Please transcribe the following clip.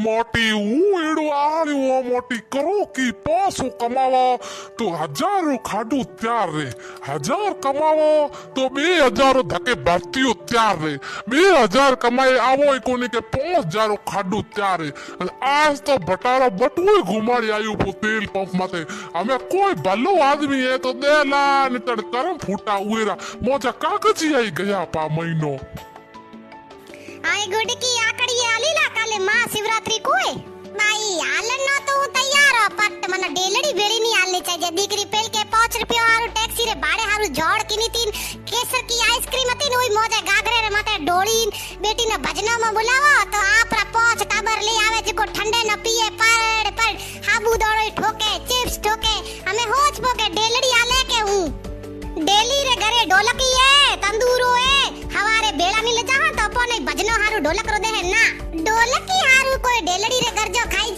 મોટી હું એડું આળ્યું મોટી કરો કે પાસો કમાવો તો હજારો ખાડું ત્યાર રે, 1000 કમાવો તો 2000 ધકે ભરતીઓ ત્યાર રે, 2000 કમાઈ આવો કોને કે 5000 ખાડું ત્યાર રે। આજ તો બટારા બટુએ ઘુમાડી આવ્યું પો તેલ પંપ માથે। અમે કોઈ ભલો આદમી હે તો દેલા ને તડ કરમ ફૂટા ઉએરા મોજા કાગજી આવી ગયા પા મહિનો। આય ગુડકી આકડી આલીલા કાલે મહાશિવરાત્રી કોઈ ભાઈ હાલનો તો હું તૈયાર હો પટ મને ડેલડી ભેળી ની હાલની ચાહીએ। દીકરી પેલ કે 5 રૂપિયા હારું ટેક્સી રે ભાડે હારું જોડ કિની તીન કેસર કી આઈસ્ક્રીમ હતી ને ઓય મોજે ગાગરે રે માથે ઢોળીન બેટીને ભજનામાં બોલાવો તો આપરા 5 ટાબર લઈ આવે જેકો ઠંડે ન પીએ પડ હાબુ દોડોય ઠોકે ચિપ્સ ઠોકે અમે હોજ પોકે ડેલડી આલે કે હું ડેલી રે ઘરે ઢોલકી એ તંદૂરો એ હવારે બેળા ની લજા તો પોને ભજનો હારું ઢોલક રો દે ના ઢોલકી હારું કોઈ ડેલડી રે ગરજો ખાઈ